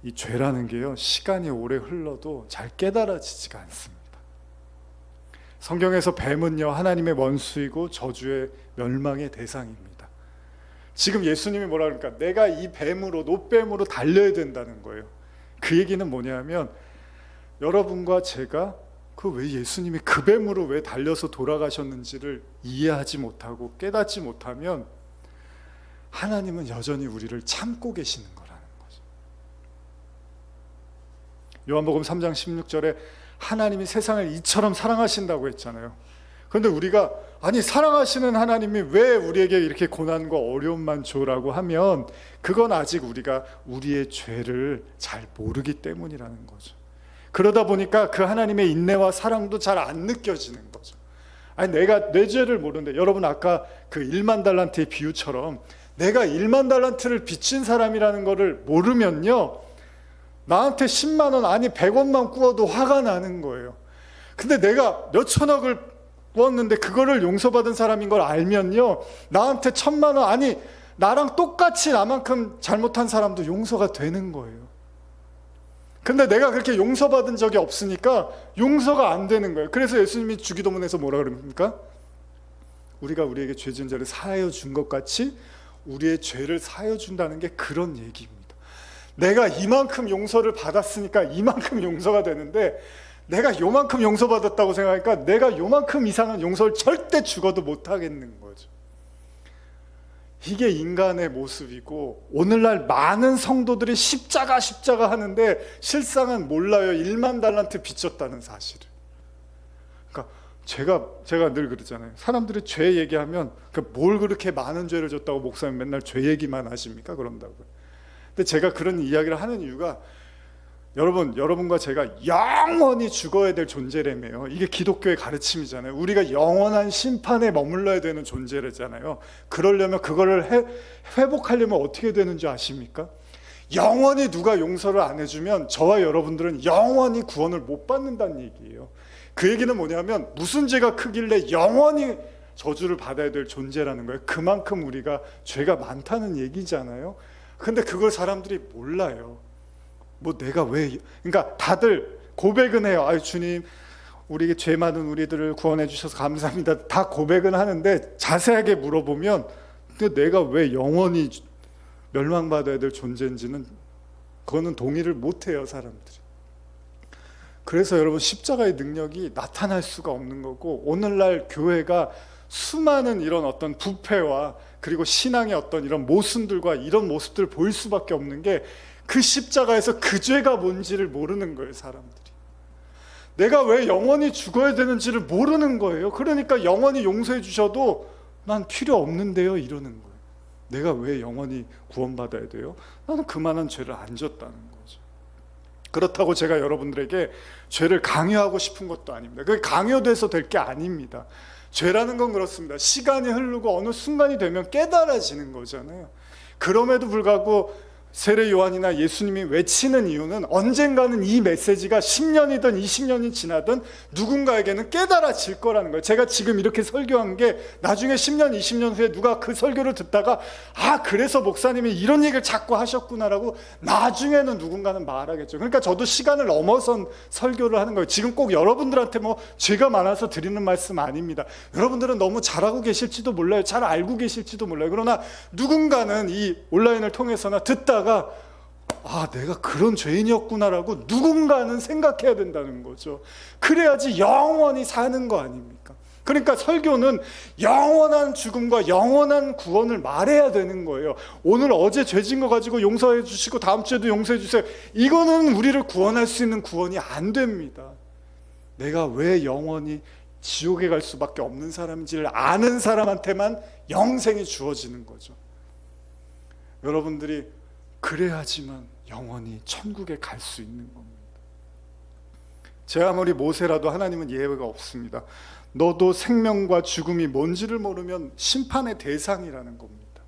이 죄라는 게요, 시간이 오래 흘러도 잘 깨달아지지가 않습니다. 성경에서 뱀은요, 하나님의 원수이고 저주의 멸망의 대상입니다. 지금 예수님이 뭐라 그러니까 내가 이 뱀으로, 노뱀으로 달려야 된다는 거예요. 그 얘기는 뭐냐면, 여러분과 제가 그 왜 예수님이 그 뱀으로 왜 달려서 돌아가셨는지를 이해하지 못하고 깨닫지 못하면 하나님은 여전히 우리를 참고 계시는 거라는 거죠. 요한복음 3장 16절에 하나님이 세상을 이처럼 사랑하신다고 했잖아요. 그런데 우리가 아니 사랑하시는 하나님이 왜 우리에게 이렇게 고난과 어려움만 줘라고 하면, 그건 아직 우리가 우리의 죄를 잘 모르기 때문이라는 거죠. 그러다 보니까 그 하나님의 인내와 사랑도 잘 안 느껴지는 거죠. 아니 내가 내 죄를 모르는데, 여러분 아까 그 1만 달란트의 비유처럼 내가 1만 달란트를 빚진 사람이라는 것을 모르면요, 나한테 10만 원 아니 100원만 꾸어도 화가 나는 거예요. 근데 내가 몇 천억을 꾸었는데 그거를 용서받은 사람인 걸 알면요, 나한테 1000만 원 아니 나랑 똑같이 나만큼 잘못한 사람도 용서가 되는 거예요. 근데 내가 그렇게 용서받은 적이 없으니까 용서가 안 되는 거예요. 그래서 예수님이 주기도문에서 뭐라 그럽니까? 우리가 우리에게 죄 지은 자를 사하여 준 것 같이 우리의 죄를 사하여 준다는 게 그런 얘기입니다. 내가 이만큼 용서를 받았으니까 이만큼 용서가 되는데, 내가 요만큼 용서받았다고 생각하니까 내가 요만큼 이상한 용서를 절대 죽어도 못 하겠는 거죠. 이게 인간의 모습이고, 오늘날 많은 성도들이 십자가 하는데 실상은 몰라요. 1만 달란트 빚졌다는 사실을. 그러니까 제가 늘 그러잖아요. 사람들이 죄 얘기하면 뭘 그렇게 많은 죄를 졌다고 목사님 맨날 죄 얘기만 하십니까? 그런다고요. 근데 제가 그런 이야기를 하는 이유가, 여러분과 제가 영원히 죽어야 될 존재라며요. 이게 기독교의 가르침이잖아요. 우리가 영원한 심판에 머물러야 되는 존재라잖아요. 그러려면 그거를 회복하려면 어떻게 되는지 아십니까? 영원히 누가 용서를 안 해주면 저와 여러분들은 영원히 구원을 못 받는다는 얘기예요. 그 얘기는 뭐냐면, 무슨 죄가 크길래 영원히 저주를 받아야 될 존재라는 거예요. 그만큼 우리가 죄가 많다는 얘기잖아요. 근데 그걸 사람들이 몰라요. 그러니까 다들 고백은 해요. 아유 주님, 우리에게 죄 많은 우리들을 구원해 주셔서 감사합니다. 다 고백은 하는데 자세하게 물어보면 근데 내가 왜 영원히 멸망받아야 될 존재인지는 그거는 동의를 못 해요, 사람들이. 그래서 여러분, 십자가의 능력이 나타날 수가 없는 거고, 오늘날 교회가 수많은 이런 어떤 부패와 그리고 신앙의 어떤 이런 모순들과 이런 모습들을 보일 수밖에 없는 게, 그 십자가에서 그 죄가 뭔지를 모르는 거예요, 사람들이. 내가 왜 영원히 죽어야 되는지를 모르는 거예요. 그러니까 영원히 용서해 주셔도 난 필요 없는데요, 이러는 거예요. 내가 왜 영원히 구원받아야 돼요? 나는 그만한 죄를 안 졌다는 거죠. 그렇다고 제가 여러분들에게 죄를 강요하고 싶은 것도 아닙니다. 그게 강요돼서 될 게 아닙니다. 죄라는 건 그렇습니다. 시간이 흐르고 어느 순간이 되면 깨달아지는 거잖아요. 그럼에도 불구하고 세례 요한이나 예수님이 외치는 이유는 언젠가는 이 메시지가 10년이든 20년이 지나든 누군가에게는 깨달아질 거라는 거예요. 제가 지금 이렇게 설교한 게 나중에 10년, 20년 후에 누가 그 설교를 듣다가 그래서 목사님이 이런 얘기를 자꾸 하셨구나라고 나중에는 누군가는 말하겠죠. 그러니까 저도 시간을 넘어선 설교를 하는 거예요. 지금 꼭 여러분들한테 죄가 많아서 드리는 말씀 아닙니다. 여러분들은 너무 잘하고 계실지도 몰라요. 잘 알고 계실지도 몰라요. 그러나 누군가는 이 온라인을 통해서나 듣다가 내가 그런 죄인이었구나라고 누군가는 생각해야 된다는 거죠. 그래야지 영원히 사는 거 아닙니까? 그러니까 설교는 영원한 죽음과 영원한 구원을 말해야 되는 거예요. 오늘 어제 죄진 거 가지고 용서해 주시고 다음 주에도 용서해 주세요. 이거는 우리를 구원할 수 있는 구원이 안 됩니다. 내가 왜 영원히 지옥에 갈 수밖에 없는 사람인지를 아는 사람한테만 영생이 주어지는 거죠. 여러분들이 그래야지만 영원히 천국에 갈 수 있는 겁니다. 제 아무리 모세라도 하나님은 예외가 없습니다. 너도 생명과 죽음이 뭔지를 모르면 심판의 대상이라는 겁니다.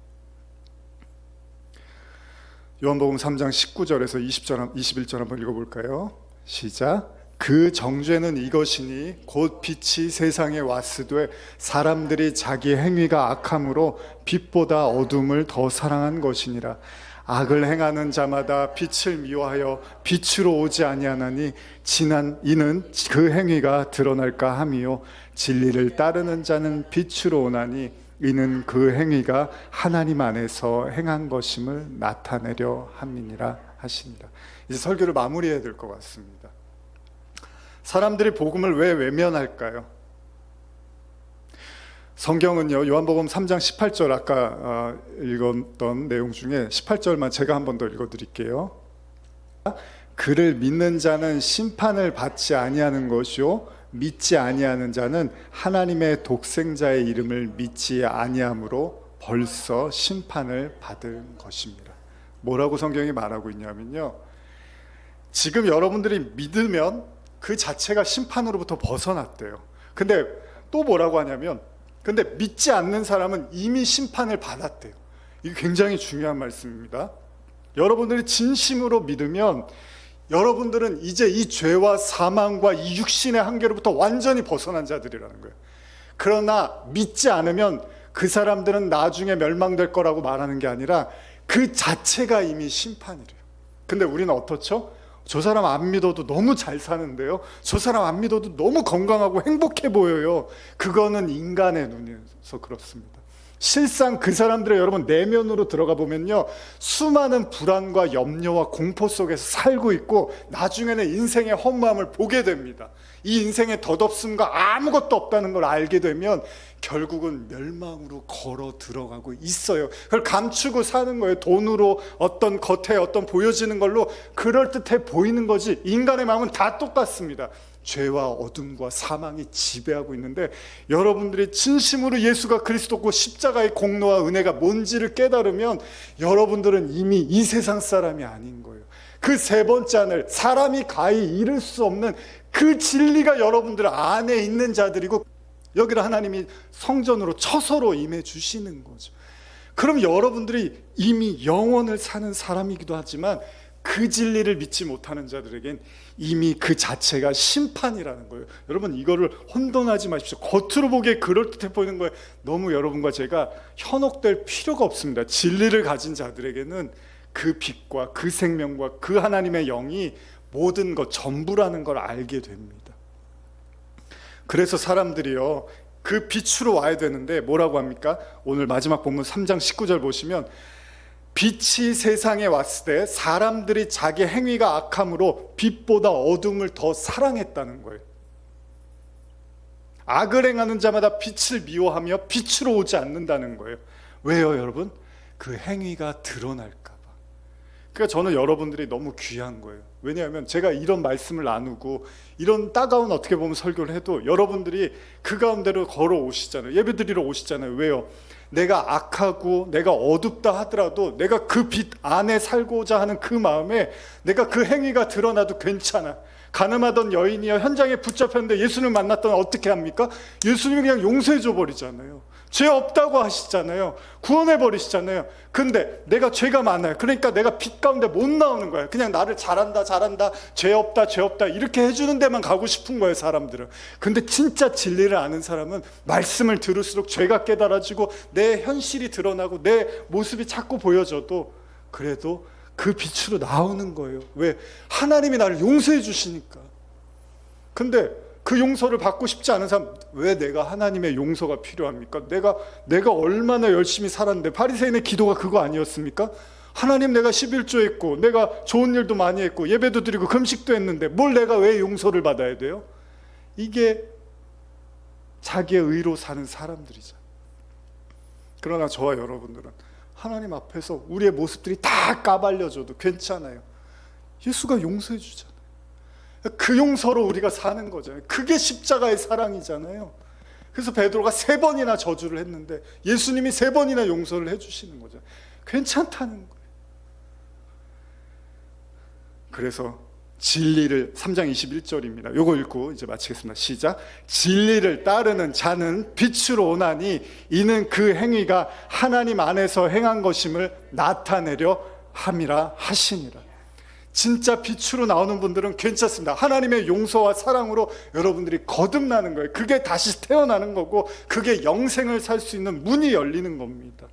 요한복음 3장 19절에서 21절 한번 읽어볼까요? 시작. 그 정죄는 이것이니 곧 빛이 세상에 왔으되 사람들이 자기 행위가 악함으로 빛보다 어둠을 더 사랑한 것이니라. 악을 행하는 자마다 빛을 미워하여 빛으로 오지 아니하나니 이는 그 행위가 드러날까 함이요 진리를 따르는 자는 빛으로 오나니 이는 그 행위가 하나님 안에서 행한 것임을 나타내려 함이니라 하시니라. 이제 설교를 마무리해야 될 것 같습니다. 사람들이 복음을 왜 외면할까요? 성경은요, 요한복음 3장 18절 아까 읽었던 내용 중에 18절만 제가 한 번 더 읽어드릴게요. 그를 믿는 자는 심판을 받지 아니하는 것이요 믿지 아니하는 자는 하나님의 독생자의 이름을 믿지 아니함으로 벌써 심판을 받은 것입니다. 뭐라고 성경이 말하고 있냐면요, 지금 여러분들이 믿으면 그 자체가 심판으로부터 벗어났대요. 근데 또 뭐라고 하냐면, 근데 믿지 않는 사람은 이미 심판을 받았대요. 이게 굉장히 중요한 말씀입니다. 여러분들이 진심으로 믿으면 여러분들은 이제 이 죄와 사망과 이 육신의 한계로부터 완전히 벗어난 자들이라는 거예요. 그러나 믿지 않으면 그 사람들은 나중에 멸망될 거라고 말하는 게 아니라 그 자체가 이미 심판이래요. 근데 우리는 어떻죠? 저 사람 안 믿어도 너무 잘 사는데요, 저 사람 안 믿어도 너무 건강하고 행복해 보여요. 그거는 인간의 눈에서 그렇습니다. 실상 그 사람들의 여러분 내면으로 들어가 보면요, 수많은 불안과 염려와 공포 속에서 살고 있고 나중에는 인생의 허무함을 보게 됩니다. 이 인생의 덧없음과 아무것도 없다는 걸 알게 되면 결국은 멸망으로 걸어 들어가고 있어요. 그걸 감추고 사는 거예요. 돈으로, 어떤 겉에 어떤 보여지는 걸로 그럴듯해 보이는 거지, 인간의 마음은 다 똑같습니다. 죄와 어둠과 사망이 지배하고 있는데 여러분들이 진심으로 예수가 그리스도고 십자가의 공로와 은혜가 뭔지를 깨달으면 여러분들은 이미 이 세상 사람이 아닌 거예요. 그 세 번째 하늘, 사람이 가히 이룰 수 없는 그 진리가 여러분들 안에 있는 자들이고, 여기를 하나님이 성전으로 처소로 임해 주시는 거죠. 그럼 여러분들이 이미 영원을 사는 사람이기도 하지만 그 진리를 믿지 못하는 자들에겐 이미 그 자체가 심판이라는 거예요. 여러분, 이거를 혼돈하지 마십시오. 겉으로 보기에 그럴듯해 보이는 거에 너무 여러분과 제가 현혹될 필요가 없습니다. 진리를 가진 자들에게는 그 빛과 그 생명과 그 하나님의 영이 모든 것 전부라는 걸 알게 됩니다. 그래서 사람들이요, 그 빛으로 와야 되는데 뭐라고 합니까? 오늘 마지막 본문 3장 19절 보시면 빛이 세상에 왔을 때 사람들이 자기 행위가 악함으로 빛보다 어둠을 더 사랑했다는 거예요. 악을 행하는 자마다 빛을 미워하며 빛으로 오지 않는다는 거예요. 왜요, 여러분? 그 행위가 드러날까 봐. 그러니까 저는 여러분들이 너무 귀한 거예요. 왜냐하면 제가 이런 말씀을 나누고 이런 따가운, 어떻게 보면 설교를 해도 여러분들이 그 가운데로 걸어오시잖아요. 예배드리러 오시잖아요. 왜요? 내가 악하고 내가 어둡다 하더라도 내가 그 빛 안에 살고자 하는 그 마음에 내가 그 행위가 드러나도 괜찮아. 가늠하던 여인이요, 현장에 붙잡혔는데 예수님을 만났더니 어떻게 합니까? 예수님이 그냥 용서해 줘 버리잖아요. 죄 없다고 하시잖아요. 구원해 버리시잖아요. 근데 내가 죄가 많아요. 그러니까 내가 빛 가운데 못 나오는 거예요. 그냥 나를 잘한다 죄 없다 이렇게 해주는 데만 가고 싶은 거예요, 사람들은. 근데 진짜 진리를 아는 사람은 말씀을 들을수록 죄가 깨달아지고 내 현실이 드러나고 내 모습이 자꾸 보여져도 그래도 그 빛으로 나오는 거예요. 왜? 하나님이 나를 용서해 주시니까. 근데 그 용서를 받고 싶지 않은 사람, 왜 내가 하나님의 용서가 필요합니까? 내가 얼마나 열심히 살았는데. 바리새인의 기도가 그거 아니었습니까? 하나님, 내가 11조 했고 내가 좋은 일도 많이 했고 예배도 드리고 금식도 했는데 뭘 내가 왜 용서를 받아야 돼요? 이게 자기의 의로 사는 사람들이죠. 그러나 저와 여러분들은 하나님 앞에서 우리의 모습들이 다 까발려져도 괜찮아요. 예수가 용서해 주잖아요. 그 용서로 우리가 사는 거잖아요. 그게 십자가의 사랑이잖아요. 그래서 베드로가 3번이나 저주를 했는데 예수님이 3번이나 용서를 해주시는 거죠. 괜찮다는 거예요. 그래서 진리를, 3장 21절입니다. 요거 읽고 이제 마치겠습니다. 시작. 진리를 따르는 자는 빛으로 오나니 이는 그 행위가 하나님 안에서 행한 것임을 나타내려 함이라 하시니라. 진짜 빛으로 나오는 분들은 괜찮습니다. 하나님의 용서와 사랑으로 여러분들이 거듭나는 거예요. 그게 다시 태어나는 거고 그게 영생을 살 수 있는 문이 열리는 겁니다.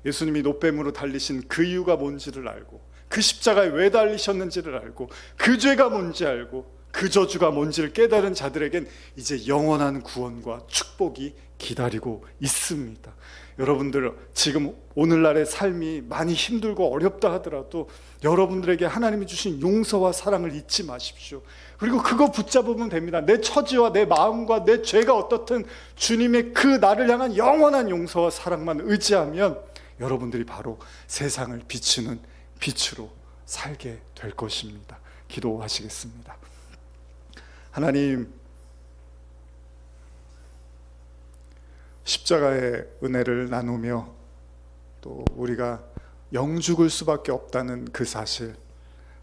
예수님이 노뱀으로 달리신 그 이유가 뭔지를 알고, 그 십자가에 왜 달리셨는지를 알고, 그 죄가 뭔지 알고, 그 저주가 뭔지를 깨달은 자들에겐 이제 영원한 구원과 축복이 기다리고 있습니다. 여러분들 지금 오늘날의 삶이 많이 힘들고 어렵다 하더라도 여러분들에게 하나님이 주신 용서와 사랑을 잊지 마십시오. 그리고 그거 붙잡으면 됩니다. 내 처지와 내 마음과 내 죄가 어떻든 주님의 그 나를 향한 영원한 용서와 사랑만 의지하면 여러분들이 바로 세상을 비추는 빛으로 살게 될 것입니다. 기도하시겠습니다. 하나님, 십자가의 은혜를 나누며 또 우리가 영죽을 수밖에 없다는 그 사실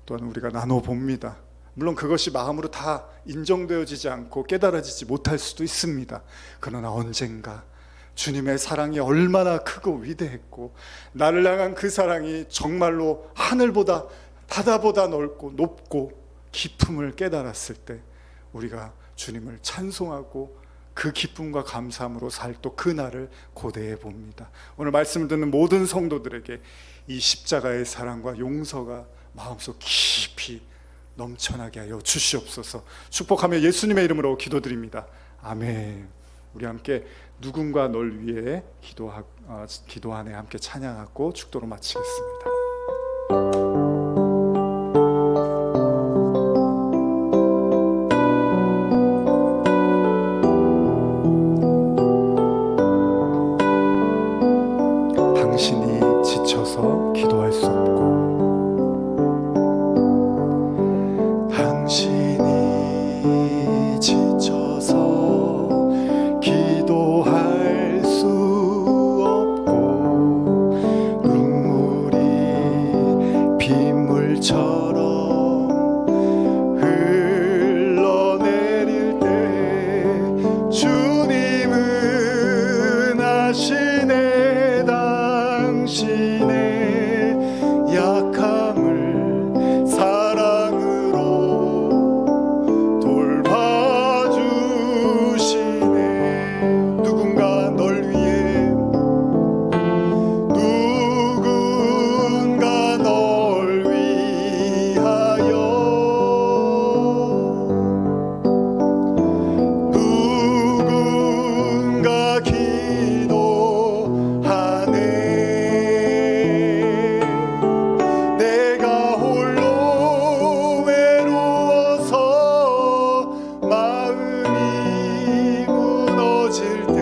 또한 우리가 나눠봅니다. 물론 그것이 마음으로 다 인정되어지지 않고 깨달아지지 못할 수도 있습니다. 그러나 언젠가 주님의 사랑이 얼마나 크고 위대했고 나를 향한 그 사랑이 정말로 하늘보다 바다보다 넓고 높고 깊음을 깨달았을 때 우리가 주님을 찬송하고 그 기쁨과 감사함으로 살 또 그날을 고대해 봅니다. 오늘 말씀을 듣는 모든 성도들에게 이 십자가의 사랑과 용서가 마음속 깊이 넘쳐나게 하여 주시옵소서. 축복하며 예수님의 이름으로 기도드립니다. 아멘. 우리 함께 누군가 널 위해 기도하네 함께 찬양하고 축도로 마치겠습니다. 당신이 지쳐서 기도할 수 없고 당신이 지쳐서 기도할 수 없고 눈물이 빗물처럼 흘러내릴 때 주님은 아시네 당신의 약함을 사랑으로 돌봐주시네. 누군가 널 위해 누군가 널 위하여 누군가 기도하네. 내가 홀로 외로워서 마음이 무너질 때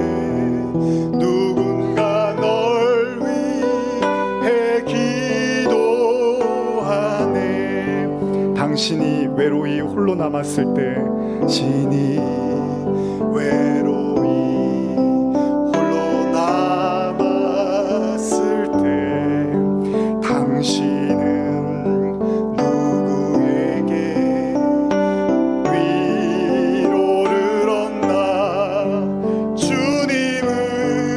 누군가 널 위해 기도하네. 당신이 외로이 홀로 남았을 때 신이 외로이 홀로 남았을 때 당신은 누구에게 위로를 얻나. 주님은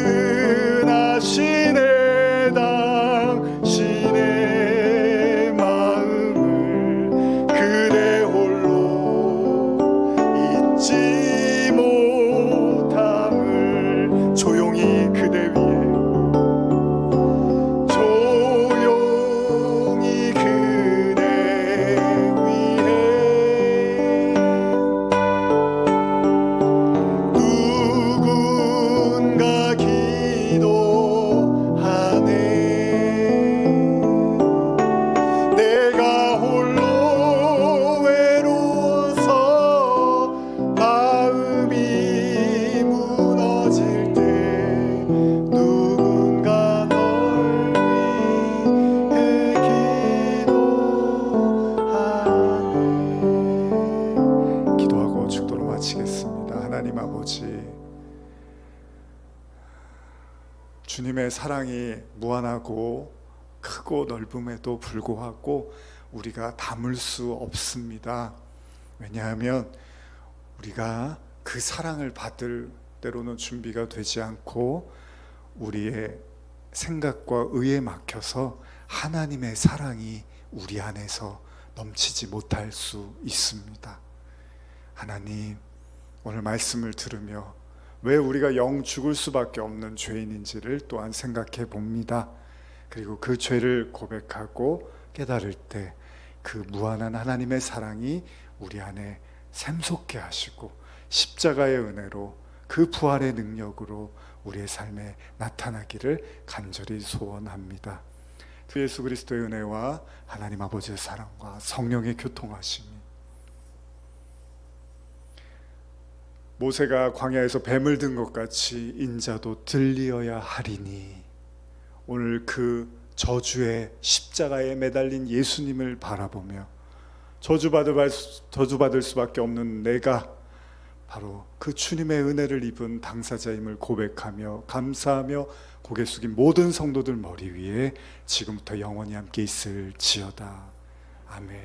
주님의 사랑이 무한하고 크고 넓음에도 불구하고 우리가 담을 수 없습니다. 왜냐하면 우리가 그 사랑을 받을 때로는 준비가 되지 않고 우리의 생각과 의에 막혀서 하나님의 사랑이 우리 안에서 넘치지 못할 수 있습니다. 하나님, 오늘 말씀을 들으며 왜 우리가 영 죽을 수밖에 없는 죄인인지를 또한 생각해 봅니다. 그리고 그 죄를 고백하고 깨달을 때 그 무한한 하나님의 사랑이 우리 안에 샘솟게 하시고 십자가의 은혜로 그 부활의 능력으로 우리의 삶에 나타나기를 간절히 소원합니다. 주 예수 그리스도의 은혜와 하나님 아버지의 사랑과 성령의 교통하심이, 모세가 광야에서 뱀을 든 것 같이 인자도 들리어야 하리니, 오늘 그 저주의 십자가에 매달린 예수님을 바라보며 저주받을 수밖에 없는 내가 바로 그 주님의 은혜를 입은 당사자임을 고백하며 감사하며 고개 숙인 모든 성도들 머리 위에 지금부터 영원히 함께 있을지어다. 아멘.